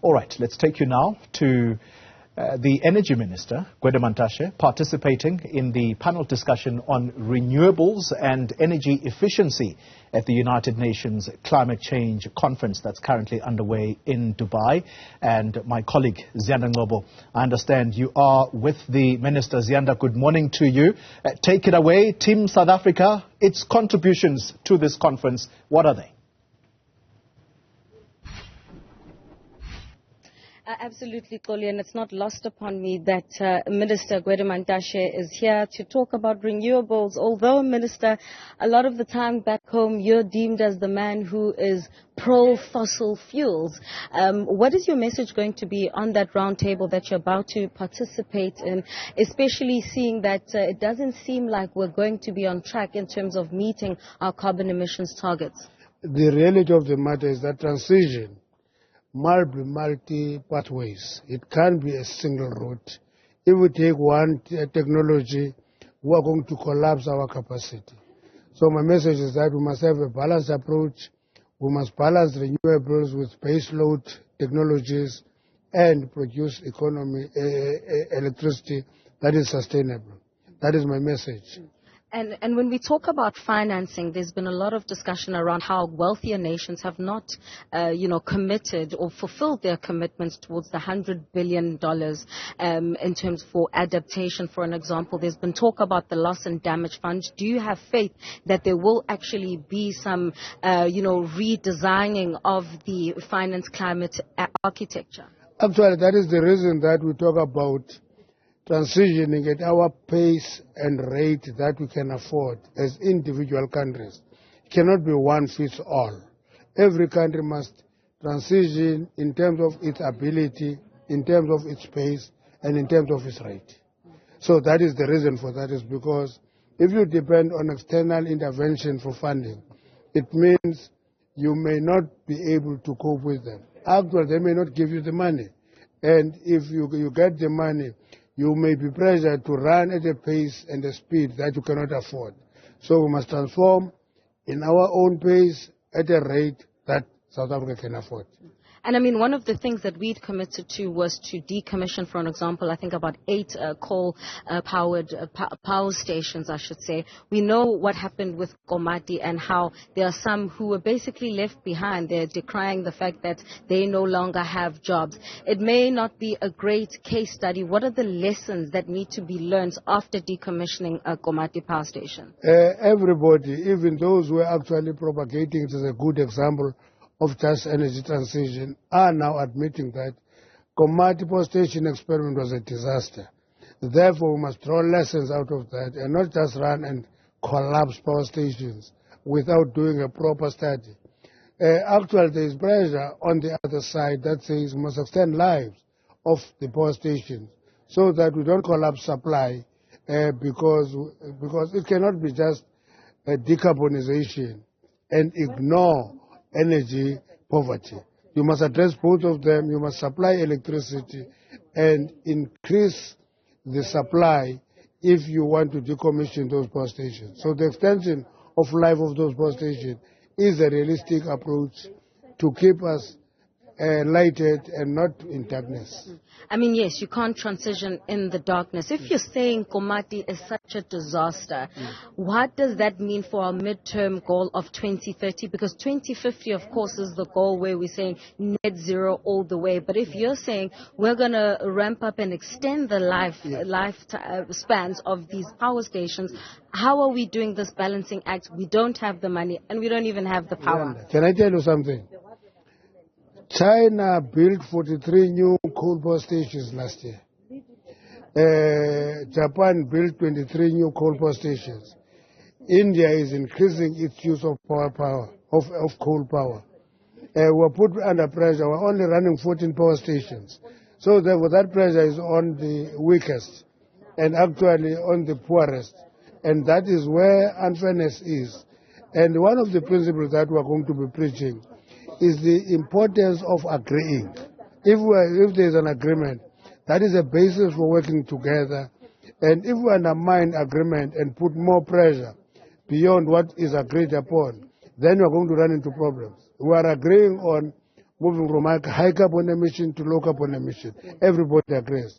All right, let's take you now to the Energy Minister, Gwede Mantashe, participating in the panel discussion on renewables and energy efficiency at the United Nations Climate Change Conference that's currently underway in Dubai. And my colleague, Ziyanda Ngcobo, I understand you are with the Minister. Ziyanda, good morning to you. Take it away, Team South Africa, its contributions to this conference, what are they? Absolutely, Xoli, and it's not lost upon me that Minister Gwede Mantashe is here to talk about renewables. Although, Minister, a lot of the time back home, you're deemed as the man who is pro-fossil fuels. What is your message going to be on that roundtable that you're about to participate in, especially seeing that it doesn't seem like we're going to be on track in terms of meeting our carbon emissions targets? The reality of the matter is that transition multi pathways. It can't be a single route. If we take one technology, we are going to collapse our capacity. So my message is that we must have a balanced approach. We must balance renewables with baseload technologies and produce electricity that is sustainable. That is my message. And when we talk about financing, there's been a lot of discussion around how wealthier nations have not, committed or fulfilled their commitments towards the $100 billion in terms for adaptation. For an example, there's been talk about the loss and damage fund. Do you have faith that there will actually be some, redesigning of the finance climate architecture? Actually, that is the reason that we talk about transitioning at our pace and rate that we can afford as individual countries. It cannot be one fits all. Every country must transition in terms of its ability, in terms of its pace, and in terms of its rate. So that is the reason for that, is because if you depend on external intervention for funding, it means you may not be able to cope with them. Actually, they may not give you the money. And if you get the money, you may be pressured to run at a pace and a speed that you cannot afford. So we must transform in our own pace at a rate that South Africa can afford. And I mean, one of the things that we'd committed to was to decommission, for an example, I think about 8 coal-powered power stations, I should say. We know what happened with Komati and how there are some who were basically left behind. They're decrying the fact that they no longer have jobs. It may not be a great case study. What are the lessons that need to be learned after decommissioning a Komati power station? Everybody, even those who are actually propagating it as a good example of just energy transition, are now admitting that Komati power station experiment was a disaster. Therefore, we must draw lessons out of that and not just run and collapse power stations without doing a proper study. Actually, there is pressure on the other side that says we must extend lives of the power stations so that we don't collapse supply because it cannot be just a decarbonization and ignore energy poverty. You must address both of them. You must supply electricity and increase the supply if you want to decommission those power stations. So the extension of life of those power stations is a realistic approach to keep us lighted and not in darkness. I mean, yes, you can't transition in the darkness. If you're saying Komati is such a disaster, what does that mean for our midterm goal of 2030? Because 2050, of course, is the goal where we're saying net zero all the way. But if you're saying we're going to ramp up and extend the lifespans of these power stations, how are we doing this balancing act? We don't have the money and we don't even have the power. Can I tell you something? China built 43 new coal power stations last year. Japan built 23 new coal power stations. India is increasing its use of coal power. We're put under pressure. We're only running 14 power stations. So therefore that pressure is on the weakest and actually on the poorest. And that is where unfairness is. And one of the principles that we're going to be preaching is the importance of agreeing. If there is an agreement, that is a basis for working together. And if we undermine agreement and put more pressure beyond what is agreed upon, then we're going to run into problems. We are agreeing on moving from high carbon emission to low carbon emission. Everybody agrees.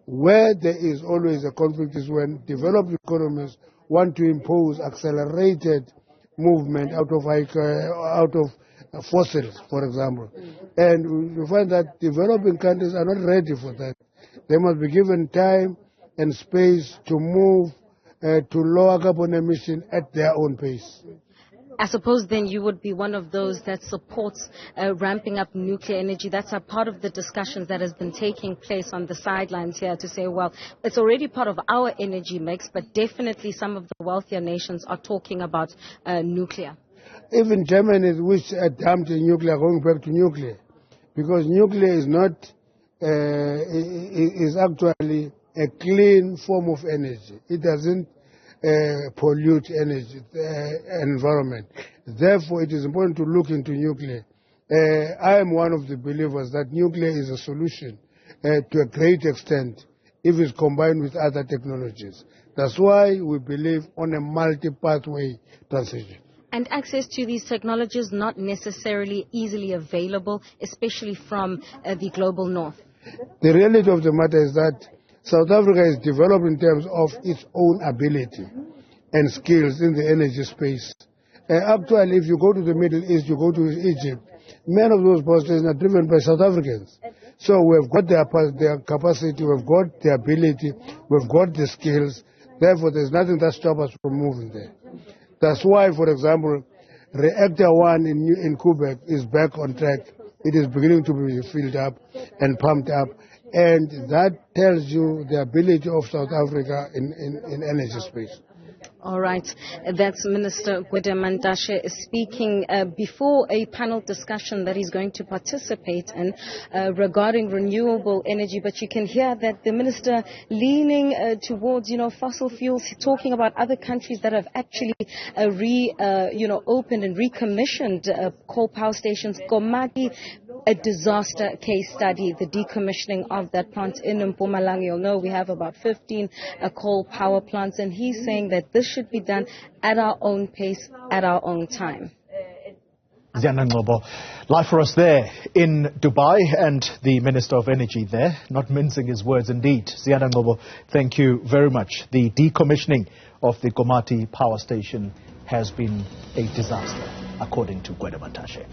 Where there is always a conflict is when developed economies want to impose accelerated movement out of fossils, for example. And you find that developing countries are not ready for that. They must be given time and space to move to lower carbon emission at their own pace. I suppose then you would be one of those that supports ramping up nuclear energy. That's a part of the discussions that has been taking place on the sidelines here to say, well, it's already part of our energy mix, but definitely some of the wealthier nations are talking about nuclear. Even Germany, which dumped nuclear, going back to nuclear, because nuclear is not, is actually a clean form of energy. It doesn't pollute energy environment. Therefore, it is important to look into nuclear. I am one of the believers that nuclear is a solution to a great extent if it's combined with other technologies. That's why we believe on a multi-pathway transition. And access to these technologies not necessarily easily available, especially from the global north. The reality of the matter is that South Africa is developed in terms of its own ability and skills in the energy space. Actually, if you go to the Middle East, you go to Egypt, many of those power stations are driven by South Africans. So we've got their capacity, we've got the ability, we've got the skills. Therefore, there's nothing that stops us from moving there. That's why, for example, Reactor 1 in Quebec is back on track. It is beginning to be filled up and pumped up. And that tells you the ability of South Africa in energy space. All right. That's Minister Gwede Mantashe speaking before a panel discussion that he's going to participate in regarding renewable energy. But you can hear that the minister leaning towards, fossil fuels, talking about other countries that have actually opened and recommissioned coal power stations. Komati, a disaster case study, the decommissioning of that plant in Mpumalanga. You'll know we have about 15 coal power plants, and he's saying that this should be done at our own pace, at our own time. Ziyanda Ngcobo, live for us there in Dubai, and the Minister of Energy there, not mincing his words indeed. Ziyanda Ngcobo, thank you very much. The decommissioning of the Komati power station has been a disaster, according to Gwede Mantashe.